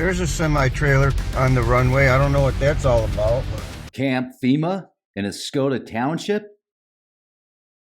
there's a semi-trailer on the runway. I don't know what that's all about. Camp FEMA in Oscoda Township?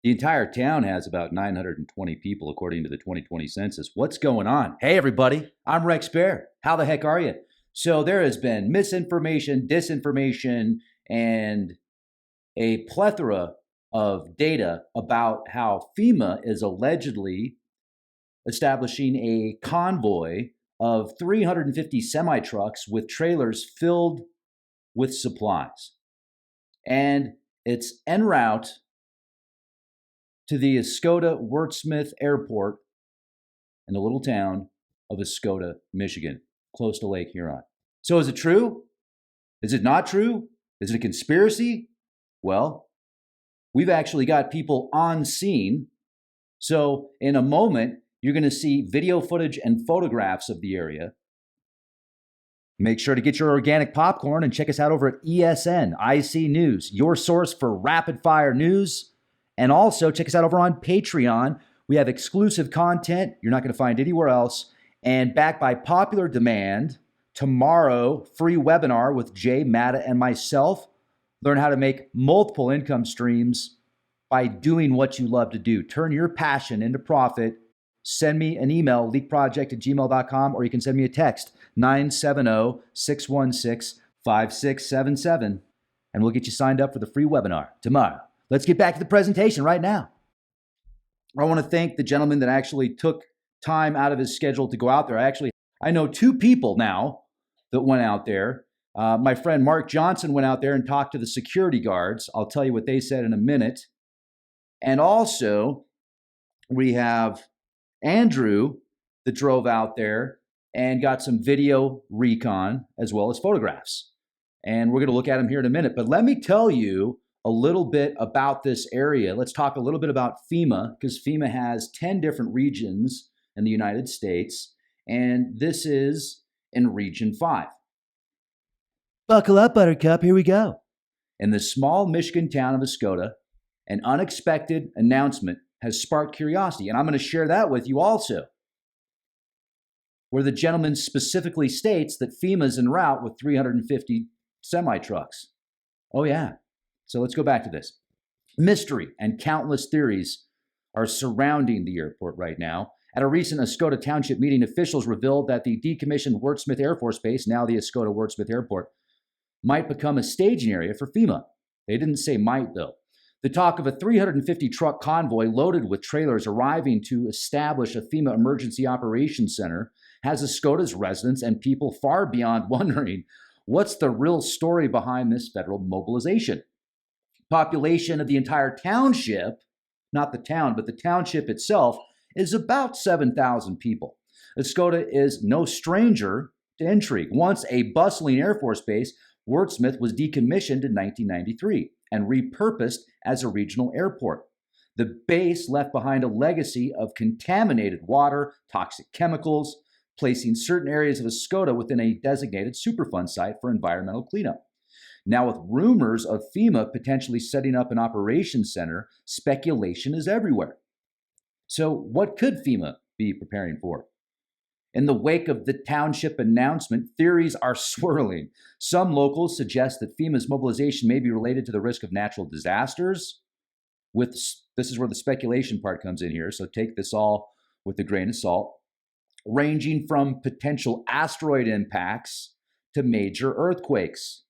The entire town has about 920 people, according to the 2020 census. What's going on? Hey, everybody. I'm Rex Bear. How the heck are you? So there has been misinformation, disinformation, and a plethora of data about how FEMA is allegedly establishing a convoy of 350 semi-trucks with trailers filled with supplies. And it's en route to the Oscoda Wurtsmith Airport in the little town of Oscoda, Michigan, close to Lake Huron. So is it true? Is it not true? Is it a conspiracy? Well, we've actually got people on scene. So in a moment, you're going to see video footage and photographs of the area. Make sure to get your organic popcorn and check us out over at ESN, IC News, your source for rapid fire news. And also check us out over on Patreon. We have exclusive content you're not going to find anywhere else. And backed by popular demand, tomorrow, free webinar with Jay, Matta, and myself. Learn how to make multiple income streams by doing what you love to do. Turn your passion into profit. Send me an email, leakproject@gmail.com, or you can send me a text, 970-616-5677, and we'll get you signed up for the free webinar tomorrow. Let's get back to the presentation right now. I want to thank the gentleman that actually took time out of his schedule to go out there. I know two people now that went out there. My friend Mark Johnson went out there and talked to the security guards. I'll tell you what they said in a minute. And also, we have Andrew that drove out there and got some video recon as well as photographs. And we're going to look at them here in a minute. But let me tell you a little bit about this area. Let's talk a little bit about FEMA, because FEMA has 10 different regions in the United States, and this is in Region 5. Buckle up, Buttercup. Here we go. In the small Michigan town of Oscoda, an unexpected announcement has sparked curiosity, and I'm going to share that with you also, where the gentleman specifically states that FEMA is en route with 350 semi-trucks. Oh, yeah. So let's go back to this. Mystery and countless theories are surrounding the airport right now. At a recent Oscoda Township meeting, officials revealed that the decommissioned Wurtsmith Air Force Base, now the Oscoda Wurtsmith Airport, might become a staging area for FEMA. They didn't say might, though. The talk of a 350 truck convoy loaded with trailers arriving to establish a FEMA emergency operations center has Oscoda's residents and people far beyond wondering what's the real story behind this federal mobilization. Population of the entire township, not the town, but the township itself, is about 7,000 people. Oscoda is no stranger to intrigue. Once a bustling Air Force base, Wurtsmith was decommissioned in 1993 and repurposed as a regional airport. The base left behind a legacy of contaminated water, toxic chemicals, placing certain areas of Oscoda within a designated Superfund site for environmental cleanup. Now, with rumors of FEMA potentially setting up an operations center, speculation is everywhere. So what could FEMA be preparing for? In the wake of the township announcement, theories are swirling. Some locals suggest that FEMA's mobilization may be related to the risk of natural disasters. This is where the speculation part comes in here, so take this all with a grain of salt. Ranging from potential asteroid impacts to major earthquakes.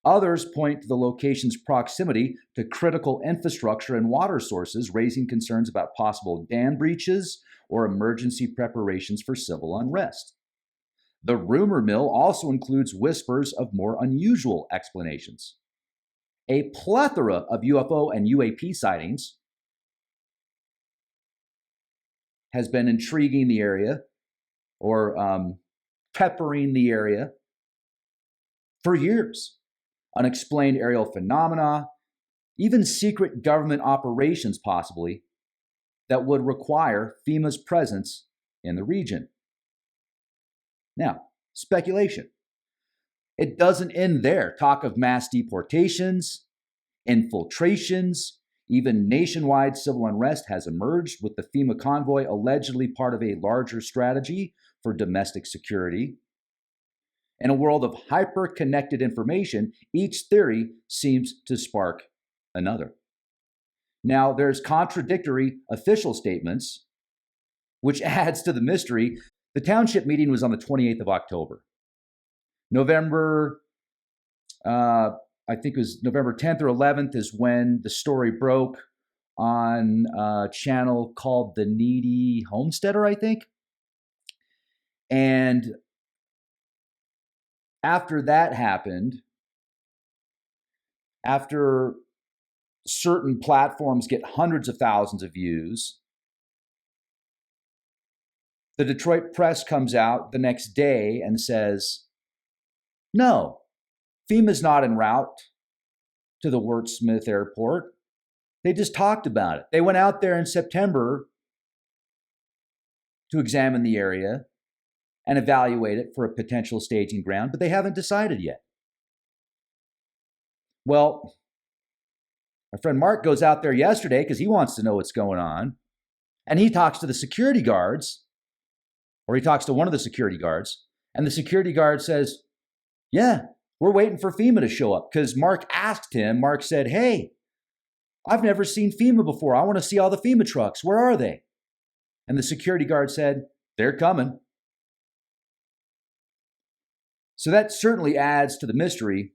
Others point to the location's proximity to critical infrastructure and water sources, raising concerns about possible dam breaches or emergency preparations for civil unrest. The rumor mill also includes whispers of more unusual explanations. A plethora of UFO and UAP sightings has been intriguing the area or peppering the area for years. Unexplained aerial phenomena, even secret government operations possibly, that would require FEMA's presence in the region. Now, speculation. It doesn't end there. Talk of mass deportations, infiltrations, even nationwide civil unrest has emerged, with the FEMA convoy allegedly part of a larger strategy for domestic security. In a world of hyper-connected information, each theory seems to spark another. Now, there's contradictory official statements, which adds to the mystery. The township meeting was on the 28th of October. November 10th or 11th is when the story broke on a channel called The Needy Homesteader, I think. And after that happened, after certain platforms get hundreds of thousands of views, the Detroit Press comes out the next day and says, no, FEMA's not en route to the Wurtsmith Airport. They just talked about it. They went out there in September to examine the area and evaluate it for a potential staging ground, but they haven't decided yet. Well, my friend Mark goes out there yesterday because he wants to know what's going on, and he talks to the security guards, or he talks to one of the security guards, and the security guard says, yeah, we're waiting for FEMA to show up, because Mark asked him. Mark said, hey, I've never seen FEMA before. I want to see all the FEMA trucks. Where are they? And the security guard said, they're coming. So that certainly adds to the mystery,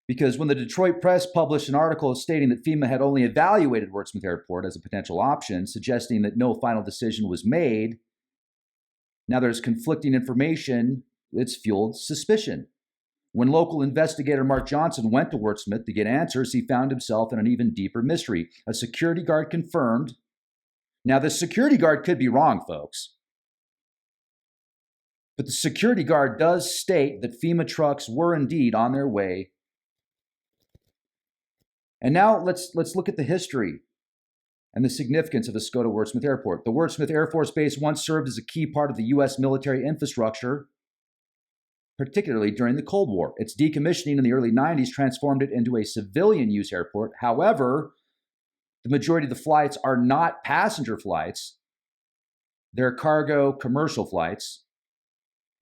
because when the Detroit Press published an article stating that FEMA had only evaluated Wurtsmith Airport as a potential option, suggesting that no final decision was made, now there's conflicting information that's fueled suspicion. When local investigator Mark Johnson went to Wurtsmith to get answers, he found himself in an even deeper mystery. A security guard confirmed. Now, the security guard could be wrong, folks. But the security guard does state that FEMA trucks were indeed on their way. And now let's look at the history and the significance of Oscoda Wurtsmith Airport. The Wurtsmith Air Force Base once served as a key part of the U.S. military infrastructure, particularly during the Cold War. Its decommissioning in the early 90s transformed it into a civilian use airport. However, the majority of the flights are not passenger flights. They're cargo commercial flights.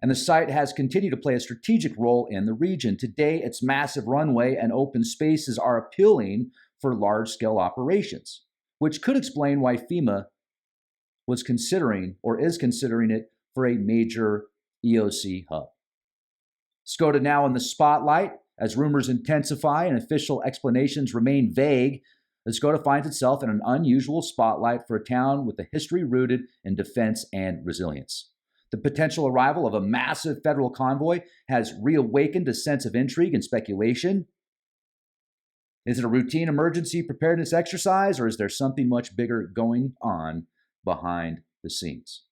And the site has continued to play a strategic role in the region. Today, its massive runway and open spaces are appealing for large-scale operations, which could explain why FEMA was considering or is considering it for a major EOC hub. Oscoda now in the spotlight as rumors intensify and official explanations remain vague. Oscoda finds itself in an unusual spotlight for a town with a history rooted in defense and resilience. The potential arrival of a massive federal convoy has reawakened a sense of intrigue and speculation. Is it a routine emergency preparedness exercise, or is there something much bigger going on behind the scenes?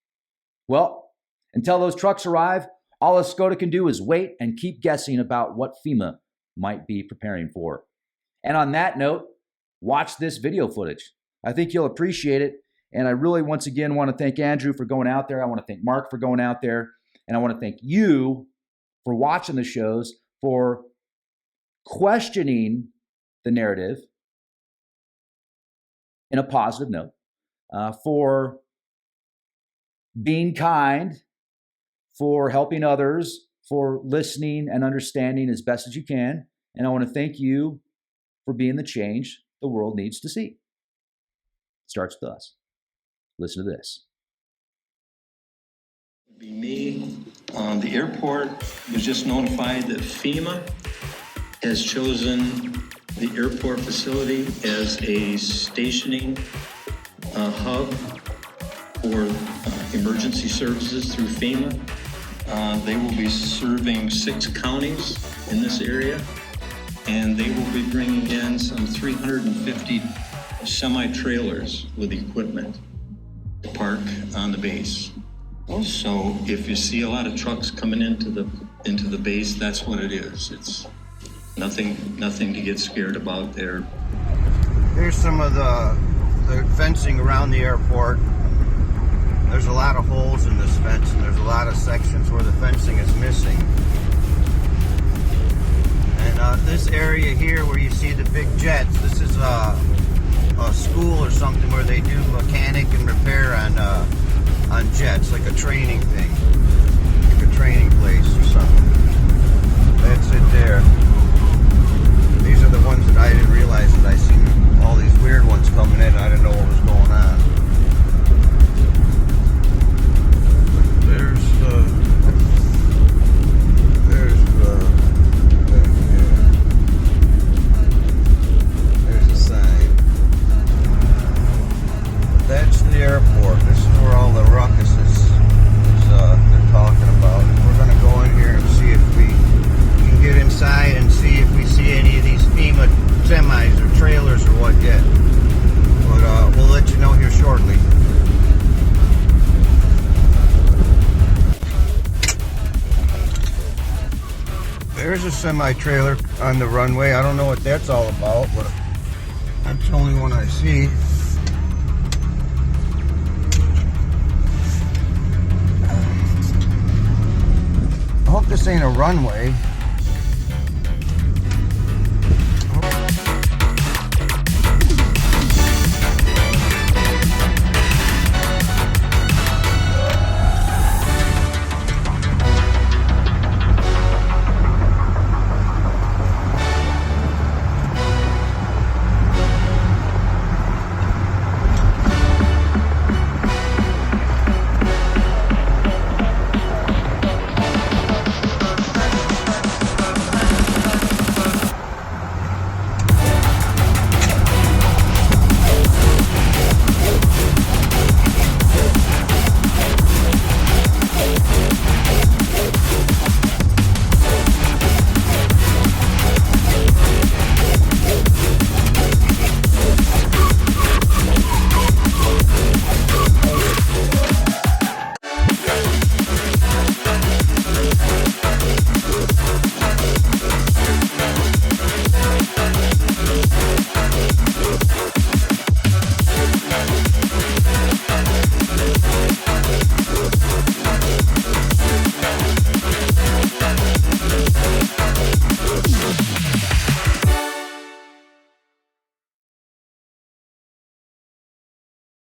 Well, until those trucks arrive, all Oscoda can do is wait and keep guessing about what FEMA might be preparing for. And on that note, watch this video footage. I think you'll appreciate it. And I really, once again, want to thank Andrew for going out there. I want to thank Mark for going out there. And I want to thank you for watching the shows, for questioning the narrative in a positive note, for being kind, for helping others, for listening and understanding as best as you can. And I want to thank you for being the change the world needs to see. It starts with us. Listen to this. Be me. The airport was just notified that FEMA has chosen the airport facility as a stationing hub for emergency services through FEMA. They will be serving 6 counties in this area, and they will be bringing in some 350 semi-trailers with equipment to park on the base. So if you see a lot of trucks coming into the base, that's what it is. It's nothing to get scared about there. Here's some of the fencing around the airport. There's a lot of holes in this fence, and there's a lot of sections where the fencing is missing. And this area here where you see the big jets, this is a school or something where they do mechanic and repair on jets, like a training thing. training place or something. That's it there. These are the ones that I didn't realize that I seen all these weird ones coming in. I didn't know what was going on. There's the there's a sign. That's the airport. This is where all the ruckus is they're talking about. We're gonna go in here and see if we can get inside and see if we see any of these FEMA semis or trailers or what yet. But we'll let you know here shortly. There's a semi-trailer on the runway. I don't know what that's all about, but that's the only one I see. I hope this ain't a runway.